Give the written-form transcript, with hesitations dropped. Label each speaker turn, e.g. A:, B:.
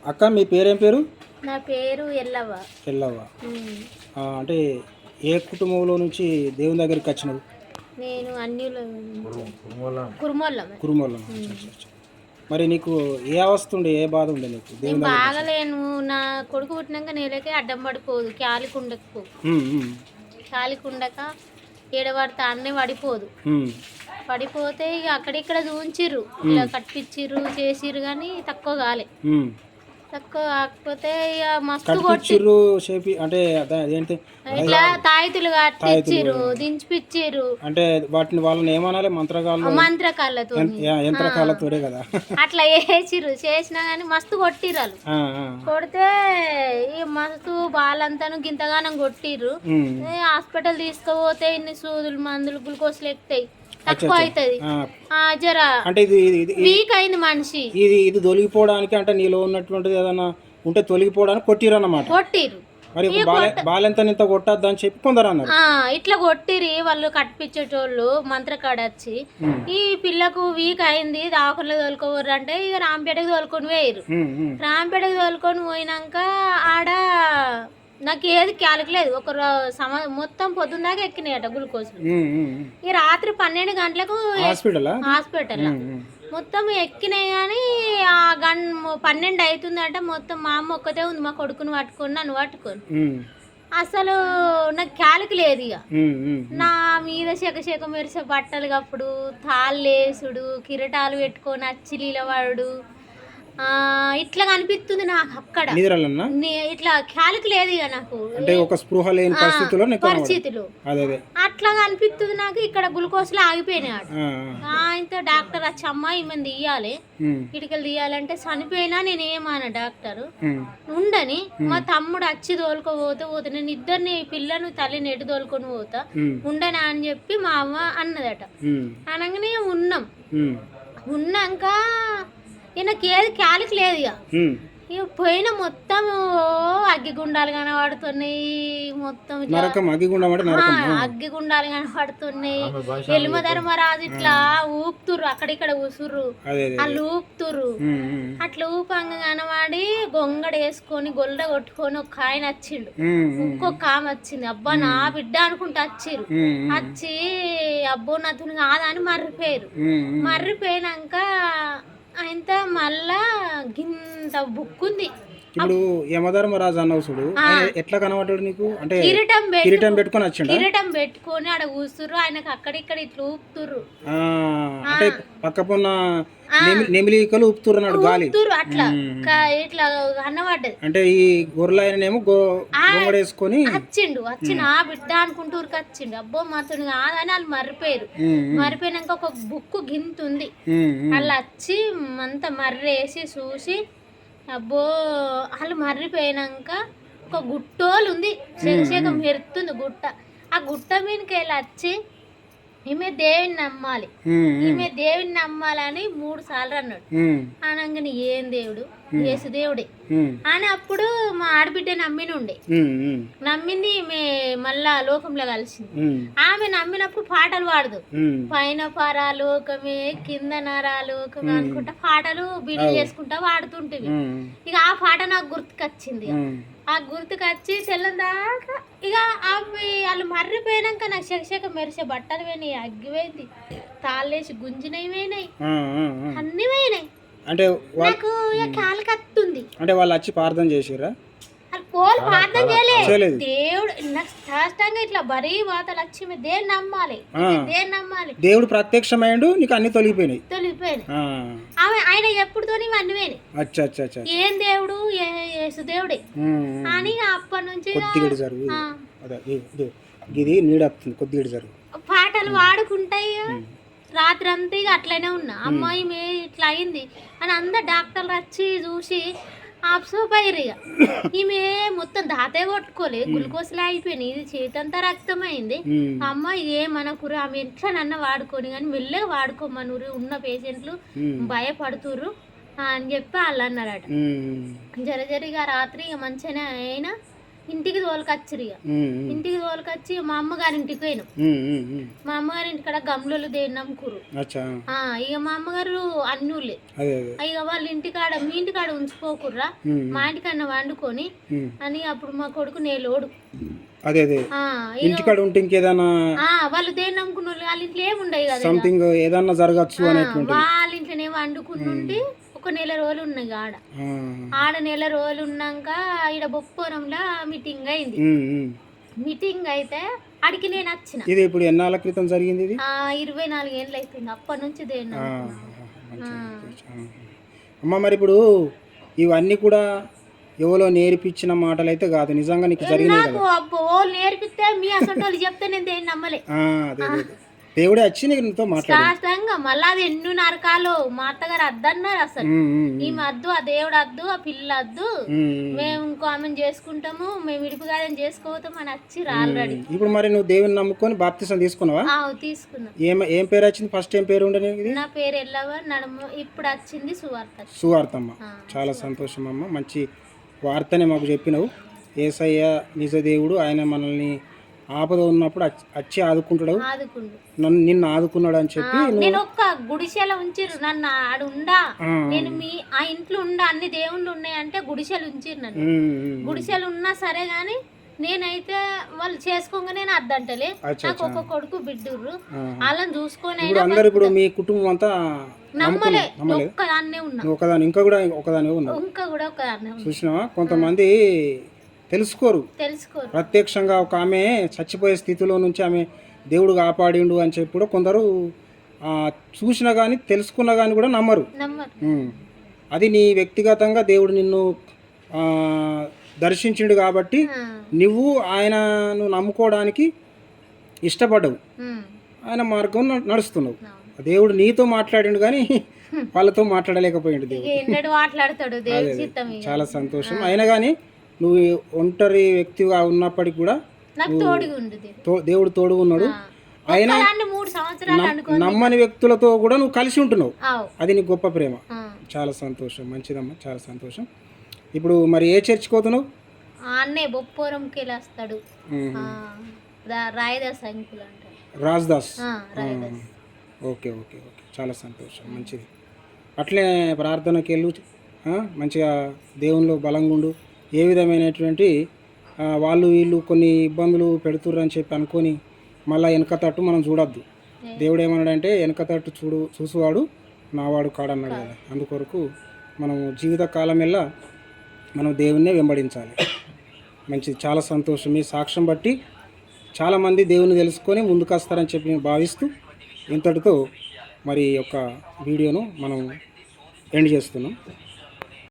A: అక్క మీ పేరేం పేరు?
B: నా పేరు ఎల్లవ్వ.
A: ఎల్లవ్వ. అంటే ఏ కుటుంబంలో నుంచి దేవుని దగ్గరికి వచ్చినావు?
B: నేను అన్యుల కురుమొల్లం.
A: కురుమొల్లం. మరి నీకు ఏ అవస్థ ఉండే, ఏ బాధ ఉండే నీకు?
B: నేను బాగలేను. నా కొడుకు పుట్టినాక నేలకే అడ్డం పడిపోదు, క్యాలికుండకపో క్యాలికుండక ఏడబడితే అన్నీ పడిపోదు. పడిపోతే ఇక అక్కడిక్కడ చూంచిర్రు, ఇలా కట్టించిర్రు, చేసిర్రు, కానీ తక్కువ కాలే. తక్కువ కాకపోతే ఇక మస్తు కొట్టిర్రు.
A: అంటే
B: ఇట్లా తాయితులు కట్టించిర్రు, దించిపిచ్చిర్రు.
A: అంటే వాటిని వాళ్ళని ఏమనాలి?
B: మంత్రకాళ్ళతో,
A: యంత్రకాళ్ళతోనే కదా
B: అట్లా వేసిర్రు. చేసినా కానీ మస్తు కొట్టిర్రు. వాళ్ళు కొడితే ఈ మస్తు బాలంతాను గింతగానం కొట్టిర్రు. హాస్పిటల్ తీసుకుపోతే ఇన్ని సూదులు, మందులు, గ్లూకోజ్లు ఎక్కుతాయి, తక్కువ అవుతుంది. జర అంటే ఇది వీక్ అయింది మనిషి.
A: ఇది తొలగిపోవడానికి, అంటే నీలో ఉన్నటువంటిది ఏదన్నా ఉంటే తొలగిపోవడానికి కొట్టిరు అన్నమాట.
B: కొట్టిరు.
A: మరి బాలెంత ఇంత కొట్టద్దు అని చెప్పి కొందరు అన్నారు.
B: ఇట్లా కొట్టిరి. వాళ్ళు కట్టిపించేటోళ్ళు మంత్రకాడ వచ్చి ఈ పిల్లకు వీక్ అయింది, దావకుండా తోలుకోవరు అంటే ఇక రాంపేటకి తోలుకొని పోయారు. రాంపేటకి తోలుకొని పోయినాక ఆడ నాకు ఏది క్యాలిక్లేదు. ఒక మొత్తం పొద్దున్న దాకా ఎక్కినాయట గ్లూకోజ్. ఈ రాత్రి 12 గంటలకు హాస్పిటల్ మొత్తం ఎక్కినాయి. కానీ ఆ 12 అవుతుందంటే మొత్తం మా అమ్మ ఒక్కతే ఉంది, మా కొడుకుని పట్టుకొని నన్ను పట్టుకొని. అసలు నాకు క్యాలికి లేదు. ఇక నా మీద శక మెరిసే బట్టలు కప్పుడు, తాళ్ళేసుడు, కిరటాలు పెట్టుకొని అచ్చిలీలవాడు, ఇట్లా కనిపిస్తుంది నాకు. అక్కడ ఇట్లా క్యాలికి లేదు ఇక నాకు,
A: అంటే ఒక స్పృహ లేని
B: పరిస్థితులు అట్లా కనిపిస్తుంది నాకు. ఇక్కడ గ్లూకోజ్లు ఆగిపోయినాడు. ఆయనతో డాక్టర్ వచ్చి అమ్మాయి ఈమెను తీయాలి, ఇటుకలు తీయాలంటే చనిపోయినా నేను ఏమన్నా డాక్టర్ ఉండని. మా తమ్ముడు వచ్చి తోలుకోపోతే నేను ఇద్దరిని పిల్లను తల్లిని ఎటు తోలుకొని పోతా ఉండనా అని చెప్పి మా అమ్మ అన్నదట. అనగానే ఉన్నాక నాకు ఏది క్యాలికి లేదు. ఇక పోయిన మొత్తం అగ్గిగుండాలు కనబడుతున్నాయి, మొత్తం అగ్గిగుండాలు కనబడుతున్నాయి. ఎలుమ ధర్మరాజు ఇట్లా ఊపుతుర్రు, అక్కడిక్కడ ఊసుర్రు, వాళ్ళు ఊపుతుర్రు. అట్లా ఊపంగా కనబడి గొంగడ వేసుకొని గొల్ల కొట్టుకొని ఒక ఆయన వచ్చిండు, ఇంకొక ఆమె వచ్చింది. అబ్బా నా బిడ్డ అనుకుంటా వచ్చిర్రు. వచ్చి అబ్బో నతుని కాదని మర్రిపోయారు. మర్రిపోయినాక ఆయన మళ్ళా గింత బుక్కుంది.
A: ఇప్పుడు యమధర్మరాజు అన్నవసుడు ఎట్లా కనబడ్డాడు నీకు? అంటే కిరీటం పెట్టుకొని వచ్చిండు.
B: కిరీటం పెట్టుకొని ఆడ కూర్చుర్రు, ఆయనకు అక్కడిక్కడ ఇట్లా ఊపుతుర్రు.
A: అంటే పక్కపున్న నెమిలికలు ఊపుతుర్రు అన్నాడు, గాలి
B: అట్లా ఇట్లా కనబడ్డది.
A: అంటే ఈ గొర్రెలు ఆయననేమో గొంగడేసుకొని
B: వచ్చిండు. వచ్చి నా బిడ్డ అనుకుంటూరుకి వచ్చిండు. అబ్బో మాతోని కాదని వాళ్ళు మర్రిపోయారు. మర్రిపోయినాక ఒక బుక్కు గింతుంది. వాళ్ళు వచ్చి అంతా మర్రేసి చూసి అబ్బో వాళ్ళు మర్రిపోయినాక ఒక గుట్టోలు ఉంది, శేఖం మెరుతుంది గుట్ట. ఆ గుట్ట మీదకి వెళ్ళి వచ్చి ఈమె దేవుని నమ్మాలి, ఈమె దేవుని నమ్మాలని 3 సార్లు అన్నాడు. అనగానే ఏం దేవుడు? యేసు దేవుడే అని. అప్పుడు మా ఆడబిడ్డ నమ్మినుండే, నమ్మింది. ఈమె మళ్ళా లోకంలో కలిసింది. ఆమె నమ్మినప్పుడు పాటలు పాడదు. పైన పరాలోకమే కింద నరాలోకమే అనుకుంటా పాటలు బిల్లు చేసుకుంటా పాడుతుంటేవి. ఇక ఆ పాట నాకు గుర్తుకొచ్చింది. ఆ గుర్తుకొచ్చి తెల్లందాకా ఇక అవి వాళ్ళు మర్రిపోయినాక నాకు శక మెరిసే బట్టలు పోయినాయి, అగ్గిపోయింది, తాళ్ళేసి గుంజినవి పోయినాయి, అన్ని పోయినాయి.
A: అంటే
B: నాకు కాలికత్తుంది.
A: అంటే వాళ్ళు వచ్చి ప్రార్థన చేసిరా?
B: పోలు ప్రార్థన చేయలేదు. దేవుడు నాకు సాష్టంగా ఇట్లా బరీ వాత లక్ష్మి దేని నమ్మాలి, దేని నమ్మాలి.
A: దేవుడు ప్రత్యక్షమైండు, నీకు అన్ని తొలగిపోయినాయి.
B: ఆమె ఆయన ఎప్పుడుతోని ఇవన్నీ పోయినాయి. ఏం దేవుడు? యేసు దేవుడే అని. అప్పటి నుంచి
A: ఇది నీడవుతుంది, కొద్దిగా జరుగు.
B: పాటలు వాడుకుంటాయి. రాత్రి అంతా ఇక అట్లనే ఉన్నా. అమ్మాయి మే ఇట్లా అయింది అని అందరు డాక్టర్లు వచ్చి చూసి ఆప్సోపోయారు. ఇక ఈమె మొత్తం దాతే కొట్టుకోలే, గ్లూకోజ్లు అయిపోయినాయి, ఇది చేతంతా రక్తం అయింది. అమ్మ ఏమనకురు, ఆమె ఎట్లా నన్న వాడుకొని కానీ మెల్లగా వాడుకోమనురు, ఉన్న పేషెంట్లు భయపడుతుర్రు అని చెప్పి వాళ్ళు అన్నారట. జరజరిగా రాత్రి ఇక మంచిగానే అయినా ఇంటికి తోలుకొచ్చిరు ఇక ఇంటికి తోలుకొచ్చి మా అమ్మగారి ఇంటికి పోయినాం. మా అమ్మగారి ఇంటి కాడ గమ్ములు దేని నమ్ముకురు. ఇక మా అమ్మగారు అన్నులే ఇక వాళ్ళ ఇంటికాడ మీ ఇంటికాడ ఉంచుకోకుర్రా మా ఇంటికన్నా వండుకొని అని అప్పుడు మా కొడుకు నేలోడు
A: అదే అదే ఇంటికాడ ఉంటే ఇంకేదైనా
B: వాళ్ళు దేని నమ్ముకున్న వాళ్ళ ఇంట్లో ఏముండయి కదా
A: సంథింగ్ ఏదన్నా జరగచ్చు
B: వాళ్ళ ఇంట్లోనే వండుకుని ఒక నెల రోజులు ఉన్నాయి ఆడ నెల రోజులు ఉన్నాక ఈడ బొప్పరంలో మీటింగ్ అయింది. మీటింగ్ అయితే అడిగి నేను వచ్చిన.
A: ఇది ఇప్పుడు ఎన్నాళ్ళ క్రితం జరిగింది? ఇది
B: 24 ఏళ్ళు అవుతుంది అప్పటి నుంచి దేని.
A: అమ్మ మరి ఇప్పుడు ఇవన్నీ కూడా ఎవరో నేర్పించిన మాటలు అయితే కాదు, నిజంగా నీకు జరిగినాయి కదా?
B: అబ్బో నేర్పిస్తే మీ అసలు చెప్తే నేను దేన్ని నమ్మలే.
A: దేవుడే వచ్చి నీతో మాట్లాడు.
B: మళ్ళీ అది ఎన్నో నరకాలు మా అత్తగారు అద్దన్నారు. అసలు ఈ మద్దు ఆ దేవుడు అద్దు ఆ పిల్ల అద్దు మేము ఇంకో ఆమెను చేసుకుంటాము మేము విడిపు కాదని చేసుకోవతాం అని వచ్చి ఆల్రెడీ.
A: ఇప్పుడు మరి నువ్వు దేవుని నమ్ముకొని బాప్తిసం తీసుకున్నావా?
B: తీసుకున్నా.
A: ఏం పేరు వచ్చింది? ఫస్ట్ ఏం పేరు ఉండే?
B: నా పేరు ఎల్లవ నడుము. ఇప్పుడు వచ్చింది సువార్త.
A: సువార్తమ్మ, చాలా సంతోషం అమ్మ. మంచి వార్తనే మాకు చెప్పినావు. యేసయ్య నిజ దేవుడు, ఆయన మనల్ని ఆపద ఉన్నప్పుడు వచ్చి ఆదుకుంటాడు, నిన్ను ఆదుకున్నాడు అని చెప్పి.
B: నేను ఒక్క గుడిసెల ఉంచిర్రు నన్ను ఆడు ఉండా, నేను మీ ఆ ఇంట్లో ఉండా, అన్ని దేవుళ్ళు ఉన్నాయంటే గుడిసెలు ఉంచిర్రు నన్ను. గుడిసెలు ఉన్నా సరే గాని నేనైతే వాళ్ళు చేసుకోగా నేను అద్దంటలే. నాకు ఒక కొడుకు బిడ్డరు, వాళ్ళని చూసుకొని
A: అందరు. ఇప్పుడు మీ కుటుంబం అంతా
B: నమ్మలే, ఒక్కదాన్నే ఉన్నా.
A: ఒకదాని ఇంకా కూడా ఒకదాని చూసినావా? కొంతమంది తెలుసుకోరు, ప్రత్యక్షంగా ఒక ఆమె చచ్చిపోయే స్థితిలో నుంచి ఆమె దేవుడు కాపాడిండు అని చెప్పి కూడా కొందరు చూసినా కానీ తెలుసుకున్నా కానీ కూడా నమ్మరు. అది నీ వ్యక్తిగతంగా దేవుడు నిన్ను దర్శించిండు కాబట్టి నువ్వు ఆయనను నమ్ముకోవడానికి ఇష్టపడ్డావు, ఆయన మార్గం నడుస్తున్నావు. దేవుడు నీతో మాట్లాడిండు కానీ వాళ్ళతో మాట్లాడలేకపోయిండు దేవుడు. చాలా సంతోషం. అయినా కానీ నువ్వు ఒంటరి వ్యక్తిగా ఉన్నప్పటికీ కూడా దేవుడు తోడు ఉన్నాడు. అయినా నమ్మని వ్యక్తులతో కూడా నువ్వు కలిసి ఉంటున్నావు, అది నీ గొప్ప ప్రేమ. చాలా సంతోషం, మంచిదమ్మా, చాలా సంతోషం. ఇప్పుడు మరి ఏ చర్చికి పోతున్నావు? రాజ్దాస్. ఓకే ఓకే ఓకే, చాలా సంతోషం, మంచిది. అట్లే ప్రార్థనకి వెళ్ళు, మంచిగా దేవునిలో బలంగా ఉండు. ఏ విధమైనటువంటి వాళ్ళు వీళ్ళు కొన్ని ఇబ్బందులు పెడుతుర్రు అని చెప్పి అనుకొని మళ్ళీ వెనక తట్టు మనం చూడొద్దు. దేవుడు ఏమన్నాడంటే వెనక తట్టు చూసువాడు నావాడు కాడన్నాడు కదా. అందుకొరకు మనం జీవిత కాలం వెళ్ళా మనం దేవుణ్ణే వెంబడించాలి. మంచిది, చాలా సంతోషం. మీ సాక్ష్యం బట్టి చాలామంది దేవుని తెలుసుకొని ముందుకు వస్తారని చెప్పి నేను భావిస్తూ ఇంతటితో మరి యొక్క వీడియోను మనం ఎండ్ చేస్తున్నాం.